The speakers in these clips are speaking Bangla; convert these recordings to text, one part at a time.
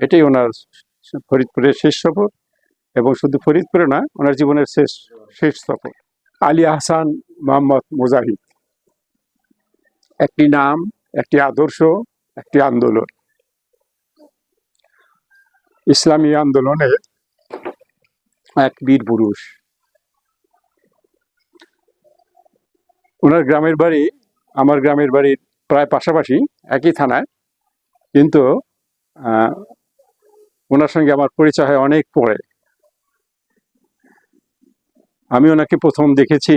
এটাই ওনার ফরিদপুরের শেষ সফর, এবং শুধু ফরিদপুরে না, ওনার জীবনের শেষ সফর। আলী আহসান মোহাম্মদ মুজাহিদ, একটি নাম, একটি আদর্শ, একটি আন্দোলন, ইসলামী আন্দোলনের এক বীর পুরুষ। ওনার গ্রামের বাড়ি আমার গ্রামের বাড়ির প্রায় পাশাপাশি, একই থানায়, কিন্তু ওনার সঙ্গে আমার পরিচয় হয় অনেক পরে। আমি ওনাকে প্রথম দেখেছি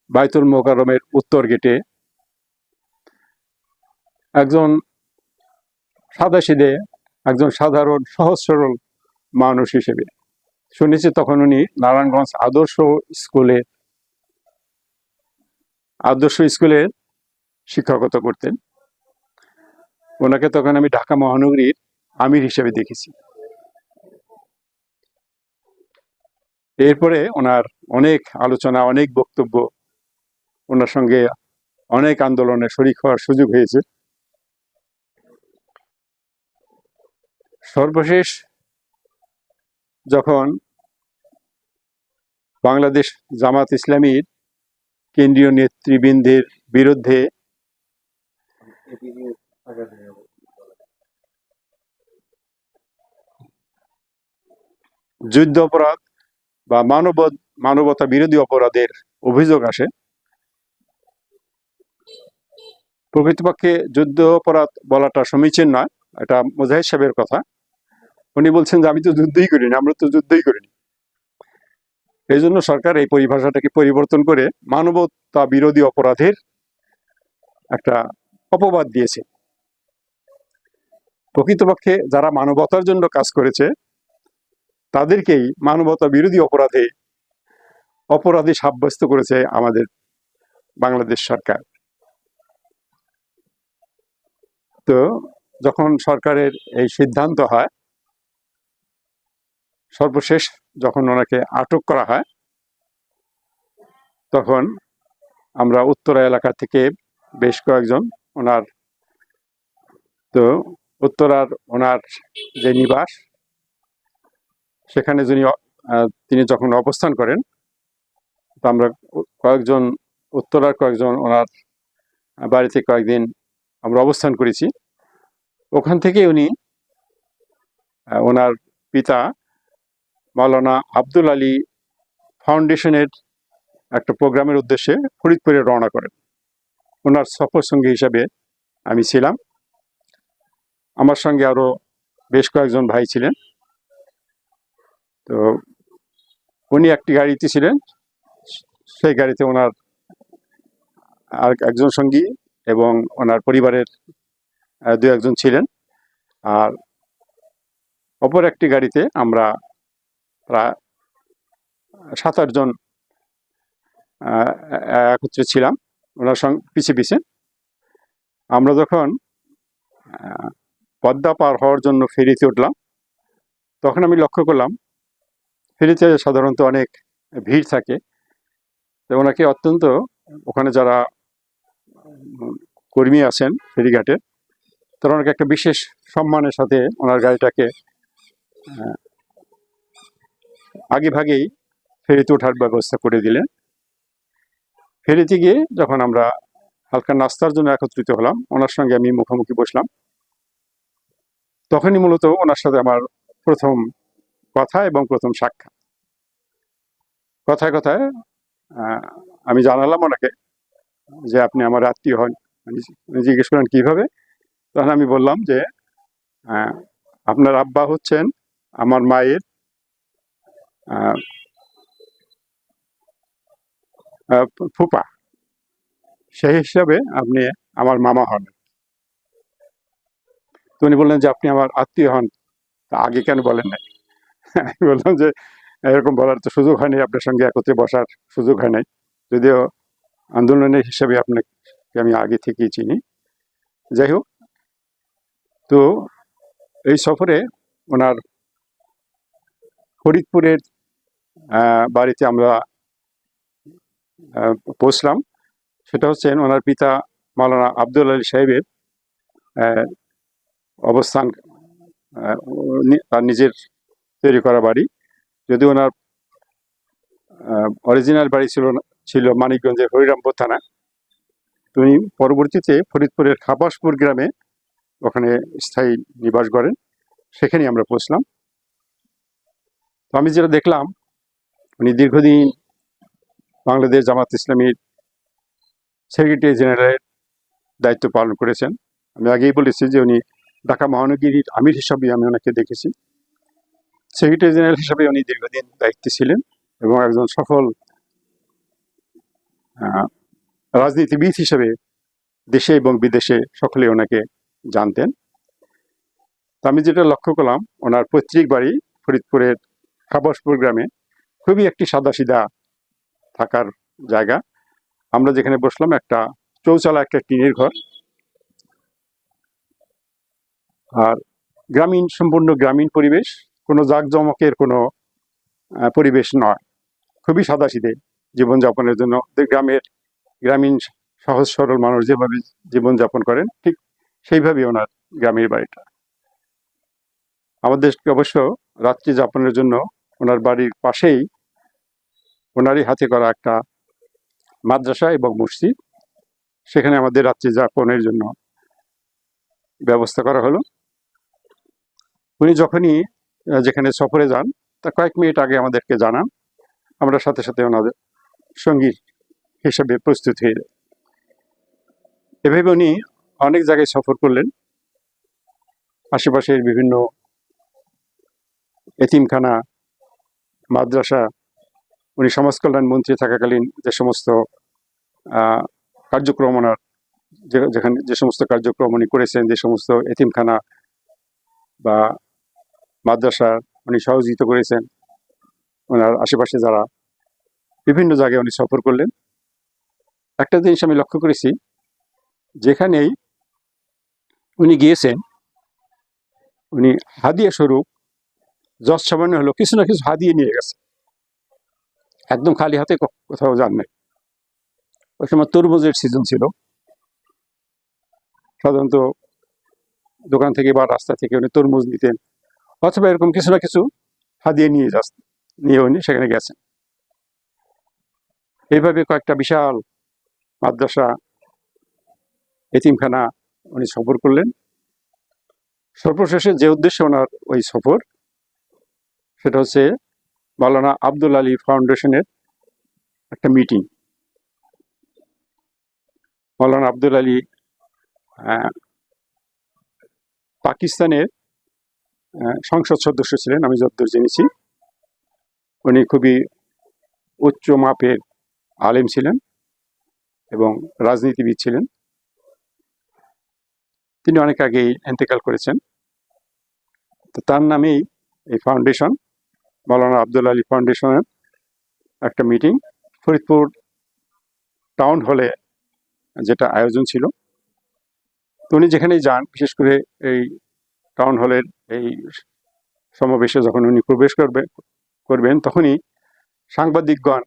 বাইতুল মোকাররমের উত্তর গেটে, একজন সাদাসিধে, একজন সাধারণ সহজ সরল মানুষ হিসেবে। শুনেছি তখন উনি নারায়ণগঞ্জ আদর্শ স্কুলের শিক্ষকতা করতেন। ওনাকে তখন আমি ঢাকা মহানগরীর আমির হিসেবে দেখেছি। এরপরে ওনার অনেক আলোচনা, অনেক বক্তব্য, ওনার সঙ্গে অনেক আন্দোলনে শরিক হওয়ার সুযোগ হয়েছে। সর্বশেষ যখন বাংলাদেশ জামাত ইসলামীর কেন্দ্রীয় নেতৃবৃন্দের বিরুদ্ধে যুদ্ধ অপরাধ বা মানবতা বিরোধী অপরাধের অভিযোগ আসে, প্রকৃতপক্ষে যুদ্ধ অপরাধ বলাটা সমীচীন নয়, এটা মুজাহিদ সাহেবের কথা। উনি বলছেন যে আমি তো যুদ্ধই করিনি, আমরা তো যুদ্ধই করিনি। এই জন্য সরকার এই পরিভাষাটাকে পরিবর্তন করে মানবতা বিরোধী অপরাধের একটা অপবাদ দিয়েছে। প্রকৃতপক্ষে যারা মানবতার জন্য কাজ করেছে তাদেরকেই মানবতা বিরোধী অপরাধী সাব্যস্ত করেছে আমাদের বাংলাদেশ সরকার। তো যখন সরকারের এই সিদ্ধান্ত হয়, সর্বশেষ যখন ওনাকে আটক করা হয়, তখন আমরা উত্তরা এলাকা থেকে বেশ কয়েকজন উত্তরার ওনার যে নিবাস, সেখানে তিনি যখন অবস্থান করেন, তো আমরা উত্তরার কয়েকজন ওনার বাড়িতে কয়েকদিন আমরা অবস্থান করেছি। ওখান থেকে উনি ওনার পিতা মাওলানা আব্দুল আলী ফাউন্ডেশনের একটা প্রোগ্রামের উদ্দেশ্যে ফরিদপুরে রওনা করেন। ওনার সফর সঙ্গী হিসাবে আমি ছিলাম, আমার সঙ্গে আরো বেশ কয়েকজন ভাই ছিলেন। তো উনি একটি গাড়িতে ছিলেন, সেই গাড়িতে ওনার আর একজন সঙ্গী এবং ওনার পরিবারের দু একজন ছিলেন। আর অপর একটি গাড়িতে আমরা প্রায় 7-8 জন একত্রে ছিলাম ওনার সঙ্গে পিছে। আমরা যখন পদ্মা পার হওয়ার জন্য ফেরিতে উঠলাম, তখন আমি লক্ষ্য করলাম ফেরিতে সাধারণত অনেক ভিড় থাকে। তো ওনাকে অত্যন্ত, ওখানে যারা কর্মী আছেন ফেরিঘাটে, তারা ওনাকে একটা বিশেষ সম্মানের সাথে ওনার গাড়িটাকে আগে ভাগেই ফেরিতে ওঠার ব্যবস্থা করে দিলেন। ফেরিতে গিয়ে যখন আমরা হালকা নাস্তার জন্য একত্রিত হলাম, ওনার সঙ্গে আমি মুখোমুখি বসলাম। তখনই মূলত ওনার সাথে আমার প্রথম কথা এবং প্রথম সাক্ষাৎ। কথায় কথায় আমি জানালাম ওনাকে যে আপনি আমার আত্মীয় হন। জিজ্ঞেস করেন কিভাবে? তখন আমি বললাম যে আপনার আব্বা হচ্ছেন আমার মায়ের ফুপা, সেই হিসাবে আপনি আমার মামা হন। তো উনি বললেন যে আপনি আমার আত্মীয় হন, তা আগে কেন বলেন নাই? আমি বললাম যে এরকম বলার তো সুযোগ হয়নি, আপনার সঙ্গে একত্রে বসার সুযোগ হয় নাই, যদিও আন্দোলনের হিসাবে আপনাকে আমি আগে থেকেই চিনি। যাই হোক, তো এই সফরে ওনার ফরিদপুরের বাড়িতে আমরা পৌঁছলাম। সেটা হচ্ছে ওনার পিতা মাওলানা আব্দুল আলী সাহেবের অবস্থান তার নিজের তৈরি করা বাড়ি, যদি ওনার অরিজিনাল বাড়ি ছিল মানিকগঞ্জের হরিরামপুর থানা। তিনি পরবর্তীতে ফরিদপুরের খাবাসপুর গ্রামে ওখানে স্থায়ী নিবাস গড়েন। সেখানেই আমরা পৌঁছলাম। তো আমি যেটা দেখলাম, উনি দীর্ঘদিন বাংলাদেশ জামাত ইসলামীর সেক্রেটারি জেনারেলের দায়িত্ব পালন করেছেন। আমি আগেই বলেছি যে উনি ঢাকা মহানগরীর আমির হিসাবে আমি ওনাকে দেখেছি। সেক্রেটারি জেনারেল হিসাবে উনি দীর্ঘদিন দায়িত্বে ছিলেন এবং একজন সফল রাজনীতিবিদ হিসেবে দেশে এবং বিদেশে সকলে ওনাকে জানতেন। তো আমি যেটা লক্ষ্য করলাম, ওনার পৈতৃক বাড়ি ফরিদপুরের খাবাসপুর গ্রামে খুবই একটি সাদাসিধা থাকার জায়গা। আমরা যেখানে বসলাম, একটা চৌচালা একটা টিনের ঘর, আর সম্পূর্ণ গ্রামীণ পরিবেশ, কোনো জাঁকজমকের কোনো পরিবেশ নয়, খুবই সাদাসিধে জীবনযাপনের জন্য। গ্রামীণ সহজ সরল মানুষ যেভাবে জীবনযাপন করেন, ঠিক সেইভাবেই ওনার গ্রামের বাড়িটা। আমাদেরকে অবশ্য রাত্রি যাপনের জন্য ওনার বাড়ির পাশেই ওনারই হাতে করা একটা মাদ্রাসা এবং মসজিদ, সেখানে আমাদের রাত্রি যাপনের জন্য ব্যবস্থা করা হলো। উনি যখনই যেখানে সফরে যান, তা কয়েক মিনিট আগে আমাদেরকে জানান, আমরা সাথে সাথে ওনাদের সঙ্গী হিসেবে প্রস্তুত হয়ে যাই। এভাবে উনি অনেক জায়গায় সফর করলেন। আশেপাশের বিভিন্ন এতিমখানা, মাদ্রাসা, উনি সমাজ কল্যাণ মন্ত্রী থাকাকালীন যে সমস্ত কার্যক্রম ওনার যে সমস্ত কার্যক্রম উনি করেছেন, যে সমস্ত এতিমখানা বা মাদ্রাসা উনি সহযোগিতা করেছেন, ওনার আশেপাশে যারা, বিভিন্ন জায়গায় উনি সফর করলেন। একটা জিনিস আমি লক্ষ্য করেছি, যেখানেই উনি গিয়েছেন, উনি হাদিয়া স্বরূপ যশ সামান্য হলো কিছু না কিছু হাদিয়ে নিয়ে গেছে, একদম খালি হাতে কোথাও যান নাই। ওই সময় তরমুজের সিজন ছিল, সাধারণত দোকান থেকে বা রাস্তা থেকে উনি তরমুজ নিতেন, অথবা এরকম কিছু না কিছু হাদিয়ে নিয়ে উনি সেখানে গেছেন। এইভাবে কয়েকটা বিশাল মাদ্রাসা, এতিমখানা উনি সফর করলেন। সর্বশেষে যে উদ্দেশ্যে ওনার ওই সফর, সেটা হচ্ছে মাওলানা আব্দুল আলী ফাউন্ডেশনের একটা মিটিং। মাওলানা আব্দুল আলী পাকিস্তানের সংসদ সদস্য ছিলেন, আমি যতদূর জেনেছি। উনি খুবই উচ্চ মাপের আলেম ছিলেন এবং রাজনীতিবিদ ছিলেন। তিনি অনেক আগেই ইন্তেকাল করেছেন। তো তার নামেই এই ফাউন্ডেশন, মাওলানা আব্দুল আলী ফাউন্ডেশনের একটা মিটিং ফরিদপুর টাউন হলে যেটা আয়োজন ছিল। তো উনি যেখানেই যান, বিশেষ করে এই টাউন হলের এই সমাবেশে যখন উনি প্রবেশ করবেন, তখনই সাংবাদিকগণ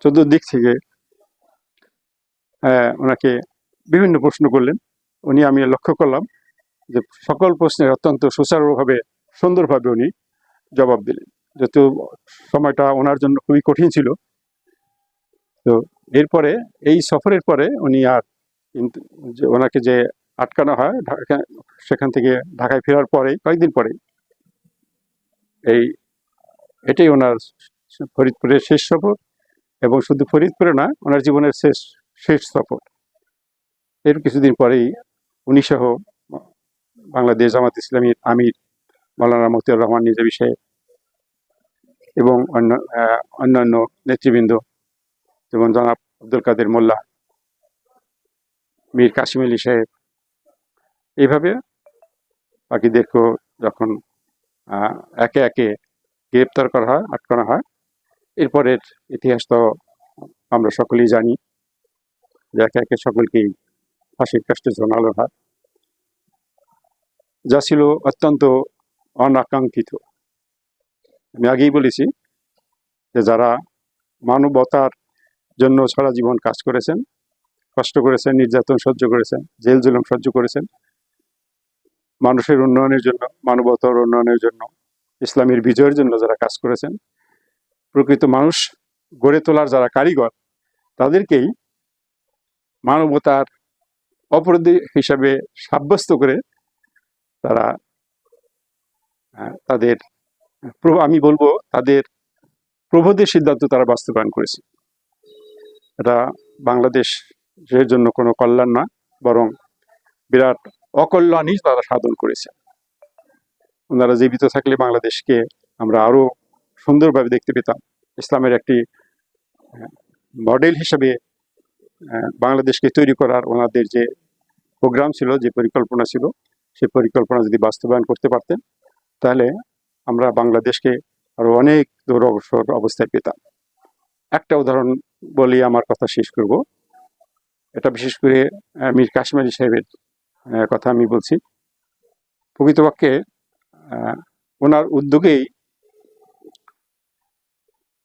চতুর্দিক থেকে ওনাকে বিভিন্ন প্রশ্ন করলেন। আমি লক্ষ্য করলাম যে সকল প্রশ্নের অত্যন্ত সুচারুভাবে, সুন্দরভাবে উনি জবাব দিলেন। যেহেতু সময়টা ওনার জন্য খুবই কঠিন ছিল, তো এরপরে এই সফরের পরে উনি আর ওনাকে যে আটকানো হয় সেখান থেকে ঢাকায় ফেরার পরেই কয়েকদিন পরে এটাই ওনার ফরিদপুরের শেষ সফর, এবং শুধু ফরিদপুরে না, ওনার জীবনের শেষ সফর। এর কিছুদিন পরেই উনি সহ বাংলাদেশ জামাত ইসলামীর আমির মাওলানা মতিয়ার রহমান নিজামী সাহেব এবং অন্যান্য নেতৃবৃন্দ, যেমন জনাব আব্দুল কাদের মোল্লা, মীর কাসিম আলী সাহেব, এইভাবে বাকিদেরকেও যখন একে একে গ্রেপ্তার করা হয়, আটকানো হয়, এরপরের ইতিহাস তো আমরা সকলেই জানি, যে একে একে সকলকেই ফাঁসির কাষ্টে ঝোলানো হয়, যা ছিল অত্যন্ত অনাকাঙ্ক্ষিত। আমি আগেই বলেছি যে যারা মানবতার জন্য সারা জীবন কাজ করেছেন, কষ্ট করেছেন, নির্যাতন সহ্য করেছেন, জেল জুলুম সহ্য করেছেন, মানুষের উন্নয়নের জন্য, মানবতার উন্নয়নের জন্য, ইসলামের বিজয়ের জন্য যারা কাজ করেছেন, প্রকৃত মানুষ গড়ে তোলার যারা কারিগর, তাদেরকেই মানবতার অপরাধী হিসাবে সাব্যস্ত করে তারা তাদের আমি বলবো তাদের প্রবোধের সিদ্ধান্ত তারা বাস্তবায়ন করেছে। এটা বাংলাদেশের জন্য কোনো কল্যাণ না, বরং বিরাট অকল্যাণই তারা সাধন করেছে। ওনারা জীবিত থাকলে বাংলাদেশকে আমরা আরো সুন্দরভাবে দেখতে পেতাম। ইসলামের একটি মডেল হিসেবে বাংলাদেশকে তৈরি করার ওনাদের যে প্রোগ্রাম ছিল, যে পরিকল্পনা ছিল, সেই পরিকল্পনা যদি বাস্তবায়ন করতে পারতেন, তাহলে আমরা বাংলাদেশকে আরো অনেক দূর অগ্রসর অবস্থায় পেতাম। একটা উদাহরণ বলি, আমার কথা শেষ করব। এটা বিশেষ করে মীর কাসেম আলী সাহেবের কথা আমি বলছি। প্রকৃতপক্ষে ওনার উদ্যোগেই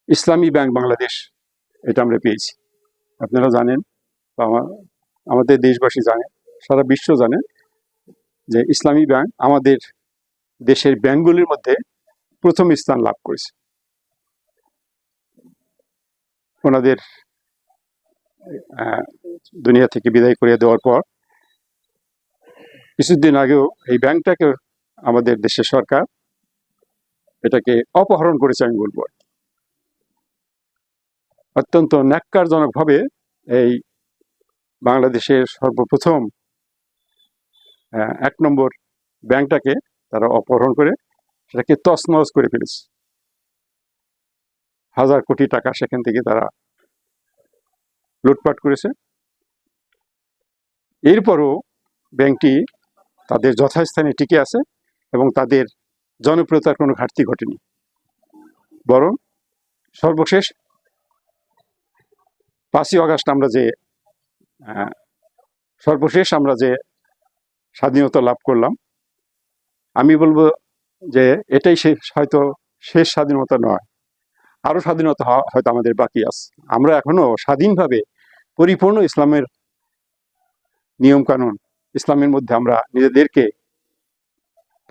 ইসলামী ব্যাংক বাংলাদেশ এটা আমরা পেয়েছি। আপনারা জানেন, আমাদের দেশবাসী জানেন, সারা বিশ্ব জানে যে ইসলামী ব্যাংক আমাদের দেশের ব্যাংকগুলির মধ্যে প্রথম স্থান লাভ করেছে। ওনাদের দুনিয়া থেকে বিদায় করে দেওয়ার পর কিছুদিন আগেও এই ব্যাংকটাকে আমাদের দেশের সরকার এটাকে অপহরণ করেছে, আমি বলবো। অত্যন্ত ন্যাক্কারজনকভাবে এই বাংলাদেশের সর্বপ্রথম 1 নম্বর ব্যাংকটাকে তারা অপহরণ করে সেটাকে তছনছ করে ফেলেছে। হাজার কোটি টাকা সেখান থেকে তারা লুটপাট করেছে। এরপরও ব্যাংকটি তাদের যথাস্থানে টিকে আছে এবং তাদের জনপ্রিয়তার কোনো ঘাটতি ঘটেনি, বরং সর্বশেষ 5ই আগস্ট আমরা যে স্বাধীনতা লাভ করলাম, আমি বলবো যে এটাই হয়তো শেষ স্বাধীনতা নয়, আরো স্বাধীনতা হয়তো আমাদের বাকি আছে। আমরা এখনো স্বাধীনভাবে পরিপূর্ণ ইসলামের নিয়ম কানুন, ইসলামের মধ্যে আমরা নিজেদেরকে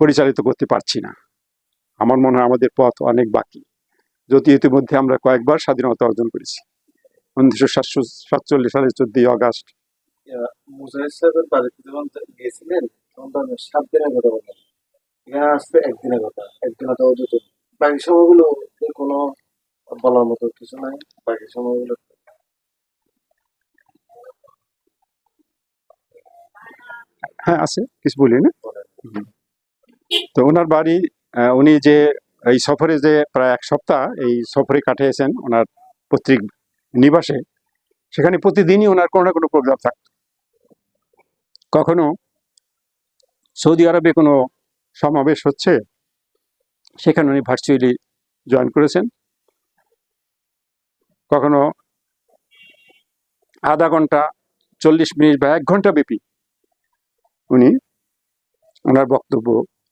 পরিচালিত করতে পারছি না। আমার মনে হয় আমাদের পথ অনেক বাকি, যদি ইতিমধ্যে আমরা কয়েকবার স্বাধীনতা অর্জন করেছি। 1947 সালের 14ই আগস্ট মুজাহিদ সাহেবের বাড়িতে যখন গিয়েছিলেন তখন তো 7 দিনের কথা বললেন, এখানে আসতে 1 দিনের কথা, 1 দিন অথবা 2 দিন। বাকি সময়গুলো কোনো বলার মতো কিছু নাই। বাকি সময়গুলো হ্যাঁ আছে, কিছু বলি না। তো ওনার বাড়ি, উনি যে এই সফরে যে প্রায় 1 সপ্তাহ এই সফরে কাটিয়েছেন ওনার পৈতৃক নিবাসে, সেখানে প্রতিদিনই ওনার কোনো না কোনো প্রোগ্রাম থাকত। কখনো সৌদি আরবে কোনো সমাবেশ হচ্ছে, সেখানে উনি ভার্চুয়ালি জয়েন করেছেন। কখনো আধা ঘন্টা, 40 মিনিট বা 1 ঘন্টা ব্যাপী উনি ওনার বক্তব্য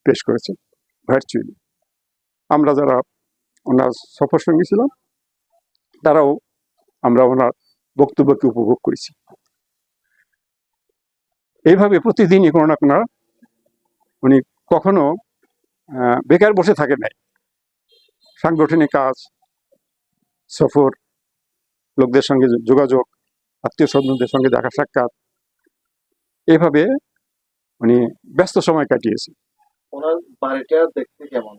পেশ করেছেন ভার্চুয়ালি। আমরা যারা ওনার সফর সঙ্গী ছিলাম, তারাও আমরা ওনার বক্তব্যকে উপভোগ করেছি। এইভাবে প্রতিদিনই কোনো না কোনো উনি কখনো বেকার বসে থাকেন নাই। সাংগঠনিক কাজ, সফর, লোকদের সঙ্গে যোগাযোগ, আত্মীয় স্বজনদের সঙ্গে দেখা সাক্ষাৎ, এভাবে উনি ব্যস্ত সময় কাটিয়েছে। ওনার বাড়িটা দেখতে কেমন?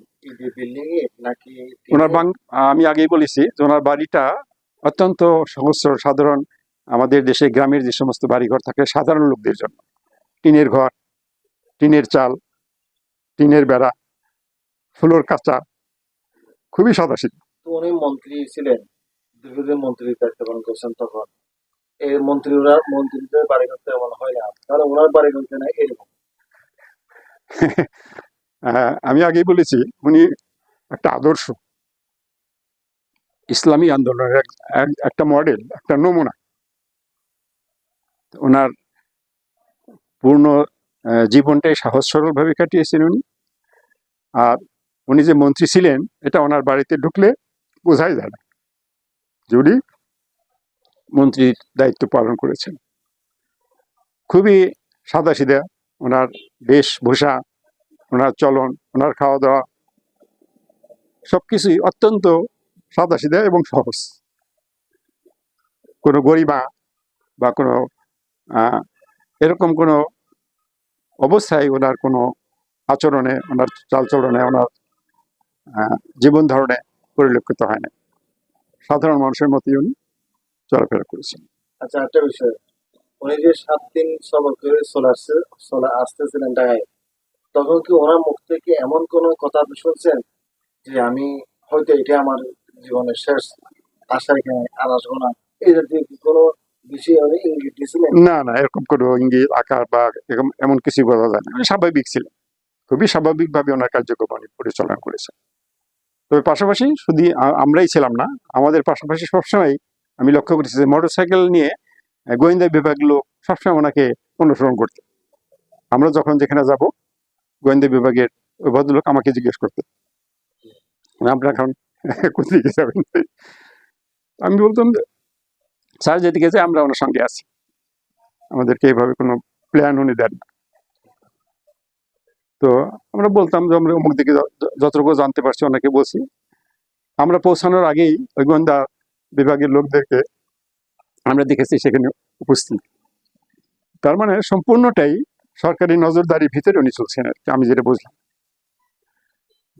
বিল্ডিং এ নাকি আমি আগেই বলেছি যে ওনার বাড়িটা অত্যন্ত সহজ সাধারণ, আমাদের দেশে গ্রামের যে সমস্ত বাড়িঘর থাকে সাধারণ লোকদের জন্য, টিনের ঘর, টিনের চাল, টিনের বেড়া, ফুলোর কাঁচা, খুবই সাদাসিধা। তো উনি মন্ত্রী ছিলেন, দীর্ঘদিন মন্ত্রী দায়িত্ব পালন করছেন, তখন এই মন্ত্রীদের বাড়ি করতে এমন হয় না, তাহলে ওনার বাড়ি করতে না এরকম। আমি আগেই বলেছি উনি একটা আদর্শ, ইসলামী আন্দোলনের একটা মডেল, একটা নমুনা। ওনার পূর্ণ জীবনটাই সহজ সরল ভাবে কাটিয়েছেন উনি। আর উনি যে মন্ত্রী ছিলেন, এটা ওনার বাড়িতে ঢুকলে বোঝাই যায় না যে উনি মন্ত্রীর দায়িত্ব পালন করেছেন। খুবই সাদাসিধা ওনার বেশভূষা, ওনার চলন, ওনার খাওয়া দাওয়া সবকিছুই অত্যন্ত সাদাসিধা এবং সহজ। কোনো গরিমা বা কোনো এরকম কোনো অবস্থায় ওনার কোনো আচরণে, ওনার চালচলনে, ওনার জীবন ধারণে পরিলক্ষিত হয় না। সাধারণ মানুষের মতোই উনি চলাফেরা করেছেন। আচ্ছা, একটা বিষয়, উনি যে 7 দিন সফর করে চলে আসতেছিলেন ঢাকায়, তখন কি ওনার মুখ থেকে এমন কোনো কথা আপনি শুনছেন যে আমি হয়তো এটা আমার জীবনের শেষ, আশা এখানে আর আসবো না, এই জাতীয় কি কোনো বিষয়ে উনি ইঙ্গিত দিয়েছিলেন? না না, এরকম কোনো ইঙ্গিত আকার বা এমন কিছু বলা যায় না। উনি স্বাভাবিক ছিলেন, খুবই স্বাভাবিকভাবে ওনার কার্যক্রম উনি পরিচালনা করেছেন। তবে পাশাপাশি শুধু আমরাই ছিলাম না, আমাদের পাশাপাশি সবসময় আমি লক্ষ্য করেছি যে মোটরসাইকেল নিয়ে গোয়েন্দা বিভাগ লোক সবসময় ওনাকে অনুসরণ করতে। আমরা যখন যেখানে যাব, গোয়েন্দা বিভাগের ওই ভদ্রলোক আমাকে জিজ্ঞেস করতে, আপনারা এখন কোথেকে যাবেন? আমি বলতাম স্যার যেদিকে যায় আমরা ওনার সঙ্গে আছি, আমাদেরকে এইভাবে কোনো প্ল্যান উনি দেন না। তো আমরা বলতাম যে আমরা অমুক দিকে যতটুকু জানতে পারছি ওনাকে বলছি। আমরা পৌঁছানোর আগেই ওই গোয়েন্দা বিভাগের লোকদেরকে আমরা দেখেছি সেখানে উপস্থিত। তার মানে সম্পূর্ণটাই সরকারি নজরদারির ভিতরে উনি চলছেন আর কি, আমি যেটা বুঝলাম।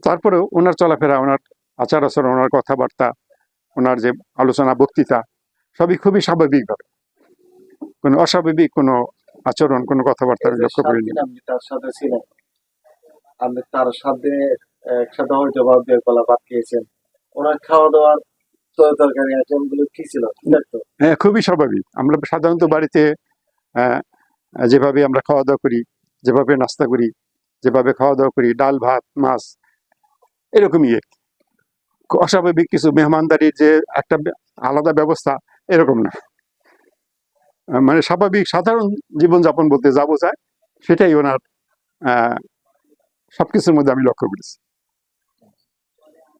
তারপরেও ওনার চলাফেরা, ওনার আচার আচরণ, ওনার কথাবার্তা, ওনার যে আলোচনা বক্তৃতা সবই খুবই স্বাভাবিকভাবে, কোনো অস্বাভাবিক কোনো আচরণ, কোনো কথাবার্তা আমি লক্ষ্য করিনি। আপনি তার সাথে ছিলেন, আপনি তার 7 দিনে একসাথে হয়তো বা 2 বেলা ভাত খেয়েছেন, ওনার খাওয়া দাওয়ার তরকারি আইটেম গুলো কি ছিল, কি লাগতো? হ্যাঁ, খুবই স্বাভাবিক। আমরা সাধারণত বাড়িতে আহ, যেভাবে আমরা খাওয়া দাওয়া করি, যেভাবে নাস্তা করি, যেভাবে খাওয়া দাওয়া করি, ডাল ভাত মাছ এরকমই। অস্বাভাবিক কিছু মেহমানদারির যে একটা আলাদা ব্যবস্থা এরকম না। মানে স্বাভাবিক সাধারণ জীবনযাপন বলতে যা বোঝায় সেটাই ওনার সবকিছুর মধ্যে আমি লক্ষ্য করেছি।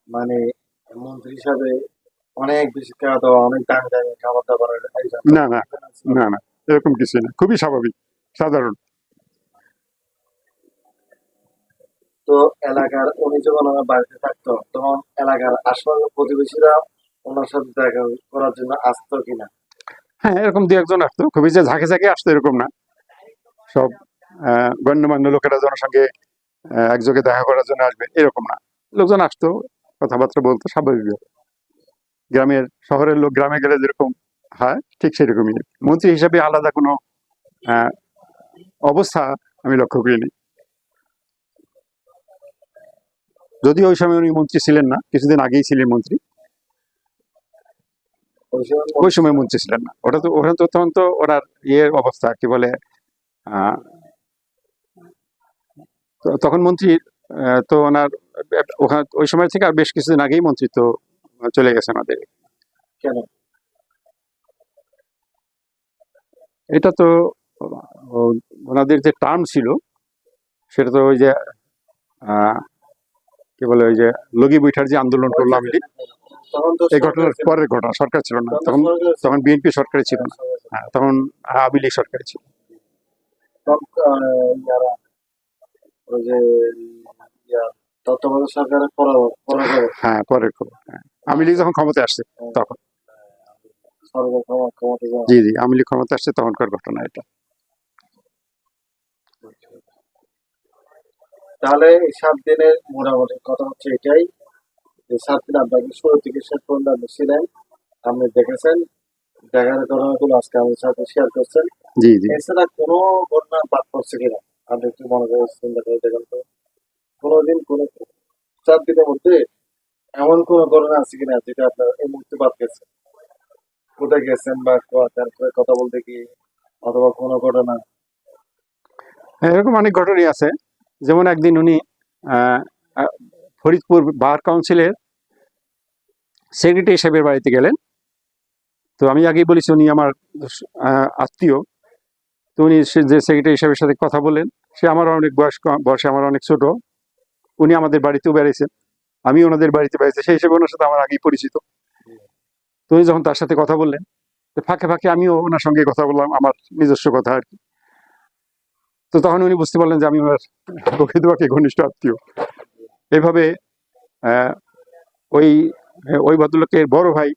মানে মন্ত্রী হিসাবে অনেক বেশি খাওয়া দাওয়া, অনেক দামি দামি খাবার দাবারের আয়োজন। না না না না, এরকম কিছু না, খুবই স্বাভাবিক সাধারণ। তো এলাকার উনি যখন আমার বাড়িতে থাকতো, তখন এলাকার আশপাশের প্রতিবেশীরা ওনার সাথে দেখা করার জন্য আসতো কিনা? হ্যাঁ, এরকম দু একজন আসতো, খুবই যে ঝাঁকে ঝাঁকে আসতো এরকম না। সব গণ্যমান্য লোকেরা জনসঙ্গে একযোগে দেখা করার জন্য আসবে এরকম না, লোকজন আসতো, কথাবার্তা বলতো স্বাভাবিকভাবে। গ্রামের শহরের লোক গ্রামে গেলে যেরকম হয় ঠিক সেরকমই। মন্ত্রী হিসাবে আলাদা কোনো আহ, অবস্থা আমি লক্ষ্য করিনি। যদিও ওই সময় উনি মন্ত্রী ছিলেন না, কিছুদিন আগেই ছিলেন মন্ত্রী, ওই সময় মন্ত্রী ছিলেন না। ওটা তো তখন তো ওনার ইয়ের অবস্থা কি বলে, আহ, তখন মন্ত্রী তো ওনার ওখানে ওই সময় থেকে আর বেশ কিছুদিন আগেই মন্ত্রী তো চলে গেছেন আমাদের। কেন? এটা তো ওনাদের যে টার্ম ছিল সেটা তো ওই যে কি বলে, ওই যে লগি বৈঠার যে আন্দোলন করলো আওয়ামী লীগ, তখন তো এই ঘটনার পরের ঘটনা, সরকার ছিল না তখন, তখন বিএনপি সরকারে ছিল না। হ্যাঁ, তখন আওয়ামী লীগ সরকারে ছিল। যারা ওই যে তত্ত্বাবধায়ক সরকারের পরাজয়, হ্যাঁ, পরের খবর। হ্যাঁ, আওয়ামী লীগ যখন ক্ষমতা আসছে তখন। সরকার ক্ষমতা যাওয়া। জি জি, আওয়ামী লীগ ক্ষমতা আসছে তখনকার ঘটনা এটা। তাহলে এই 7 দিনের মোটামুটি কথা হচ্ছে এটাই, যে 7 দিন আপনাকে শুরু থেকে শেষ পর্যন্ত আপনি ছিলেন, আপনি দেখেছেন, দেখার ঘটনাগুলো আজকে আমাদের সাথে শেয়ার করছেন। জি জি। এছাড়া কোনো ঘটনা বাদ পড়ছে কিনা আপনি একটু মনে করে চিন্তা করে দেখেন তো, কোনোদিন কোনো 7 দিনের মধ্যে এমন কোনো ঘটনা আছে কিনা যেটা আপনার এই মুহূর্তে বাদ গেছে? কোথায় গেছেন বা তারপরে কথা বলতে কি, অথবা কোনো ঘটনা? হ্যাঁ, এরকম অনেক ঘটনাই আছে। যেমন একদিন উনি আহ, আহ, ফরিদপুর বার কাউন্সিলের সেক্রেটারি সাহেবের বাড়িতে গেলেন। তো আমি আগেই বলেছি উনি আমার আত্মীয়। তো উনি যে সেক্রেটারি সাহেবের সাথে কথা বললেন, সে আমার অনেক বয়সে আমার অনেক ছোট। উনি আমাদের বাড়িতেও বেড়াইছেন, আমি ওনাদের বাড়িতে বেড়াইছি, সেই হিসেবে ওনার সাথে আমার আগেই পরিচিত। তো উনি যখন তার সাথে কথা বললেন, তো ফাঁকে ফাঁকে আমিও ওনার সঙ্গে কথা বললাম, আমার নিজস্ব কথা আর কি। তো তখন উনি বুঝতে পারলেন যে আমি ওনার প্রকৃতপক্ষে ঘনিষ্ঠ আত্মীয়। এইভাবে আহ, ওই ওই ভদ্রলোকের বড় ভাই,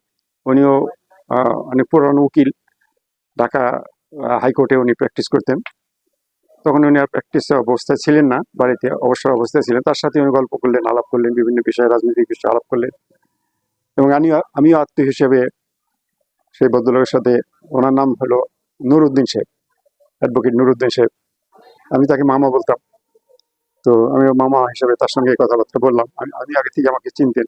উনিও অনেক পুরানো উকিল, ঢাকা হাইকোর্টে উনি প্র্যাকটিস করতেন। তখন উনি আর প্র্যাকটিস অবস্থায় ছিলেন না, বাড়িতে অবসর অবস্থায় ছিলেন। তার সাথে উনি গল্প করলেন, আলাপ করলেন, বিভিন্ন বিষয়ে, রাজনৈতিক বিষয়ে আলাপ করলেন। এবং আমিও আত্মীয় হিসেবে সেই ভদ্রলোকের সাথে, ওনার নাম হলো নুরুদ্দিন সাহেব, অ্যাডভোকেট নুরুদ্দিন সাহেব, আমি তাকে মামা বলতাম। তো আমি মামা হিসেবে তার সঙ্গে কথাবার্তা বললাম। আমি আগে থেকে আমাকে চিনতেন।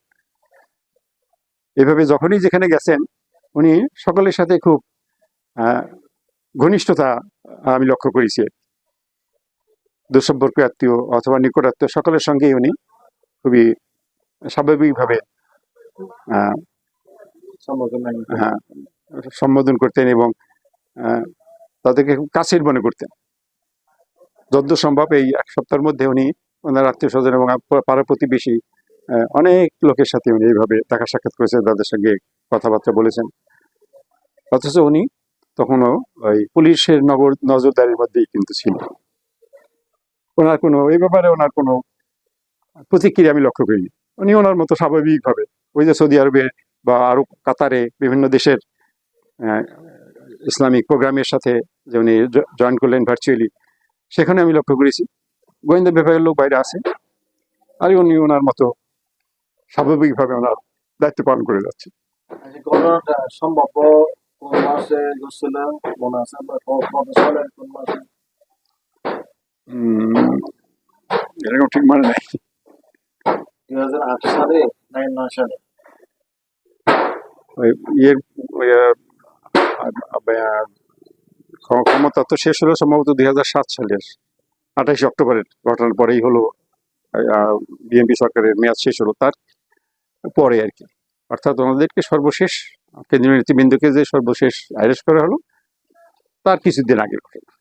এভাবে যখনই যেখানে গেছেন, উনি সকলের সাথে খুব আহ, ঘনিষ্ঠতা আমি লক্ষ্য করেছি। দুঃসম্পর্ক আত্মীয় অথবা নিকট আত্মীয় সকলের সঙ্গেই উনি খুবই স্বাভাবিকভাবে আহ, সম্পর্কে মেনে চলে। হ্যাঁ, সম্বোধন করতেন এবং আহ, তাদেরকে খুব কাছের মনে করতেন। যদ্দূর সম্ভব এই এক সপ্তাহের মধ্যে উনি ওনার আত্মীয় স্বজন এবং পাড়া প্রতিবেশী অনেক লোকের সাথে উনি এইভাবে দেখা সাক্ষাৎ করেছেন, তাদের সঙ্গে কথাবার্তা বলেছেন। অথচ উনি তখনও ওই পুলিশের নজরদারির মধ্যেই কিন্তু ছিল। ওনার কোনো এই ব্যাপারে ওনার কোনো প্রতিক্রিয়া আমি লক্ষ্য করিনি। উনি ওনার মতো স্বাভাবিকভাবে ওই যে সৌদি আরবে বা আরো কাতারে বিভিন্ন দেশের আহ, ইসলামিক প্রোগ্রামের সাথে যে উনি জয়েন করলেন ভার্চুয়ালি, সেখানে আমি লক্ষ্য করেছি গোয়েন্দা বিভাগের লোক বাইরে আছে, আর উনি ওনার মতো স্বাভাবিকভাবে ওনার দায়িত্ব পালন করে যাচ্ছে। আচ্ছা, ঘটনাটা সম্ভাব্য কোন মাসে ঘটছিল মনে আছে, বা কত সালে, কোন মাসে? উম, এরকম ঠিক মনে নাই। 2008 সালে না 9 সালে? ওই ইয়ের ওই, ক্ষমতা তো শেষ হলো সম্ভবত 2007 সালের 28 অক্টোবরের ঘটনার পরেই হলো। বিএনপি সরকারের মেয়াদ শেষ হলো তার পরে আর কি। অর্থাৎ ওনাদেরকে সর্বশেষ, কেন্দ্রীয় নেতৃবৃন্দকে যে সর্বশেষ অ্যারেস্ট করা হলো তার কিছুদিন আগে ঘটনা।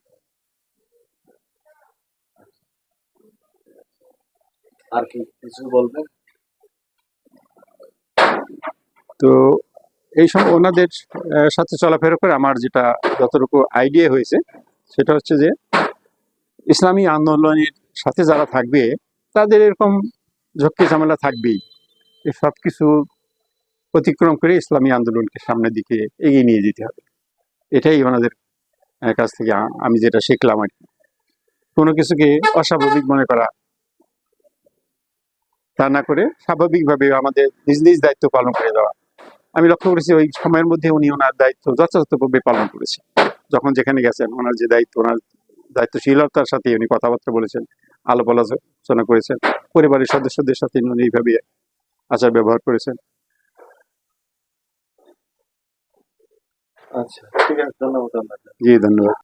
আর কি কিছু বলবেন? তো এই সব ওনাদের সাথে চলাফেরা করে আমার যেটা যতটুকু আইডিয়া হয়েছে সেটা হচ্ছে যে ইসলামী আন্দোলনের সাথে যারা থাকবে তাদের এরকম ঝক্কি ঝামেলা থাকবেই। এই সব কিছু অতিক্রম করে ইসলামী আন্দোলনকে সামনের দিকে এগিয়ে নিয়ে যেতে হবে। এটাই ওনাদের কাছ থেকে আমি যেটা শিখলাম আর কি। কোনো কিছুকে অস্বাভাবিক মনে করা, তা না করে স্বাভাবিকভাবে আমাদের নিজ নিজ দায়িত্ব পালন করে দেওয়া। আমি লক্ষ্য করেছি ওই সময়ের মধ্যে উনি ওনার দায়িত্ব যথাযথভাবে পালন করেছে। যখন যেখানে গেছেন ওনার যে দায়িত্ব, ওনার দায়িত্বশীলতার সাথে উনি কথাবার্তা বলেছেন, আলাপ আলোচনা করেছেন, পরিবারের সদস্যদের সাথে উনি এইভাবে আচার ব্যবহার করেছেন। আচ্ছা, ঠিক আছে, ধন্যবাদ আপনাকে। জি, ধন্যবাদ।